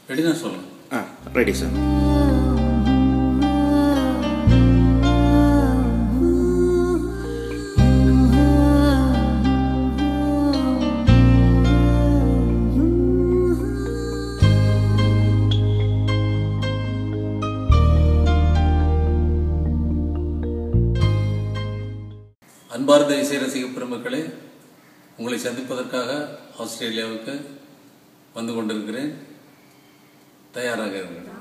Ready தான் சொல்லுங்க. Ready sir. அன்பார்ந்த இசை ரசிக பெருமக்களே, உங்களை சந்திப்பதற்காக ஆஸ்திரேலியாவுக்கு வந்து கொண்டிருக்கிறேன். தயாராக இருங்கள்.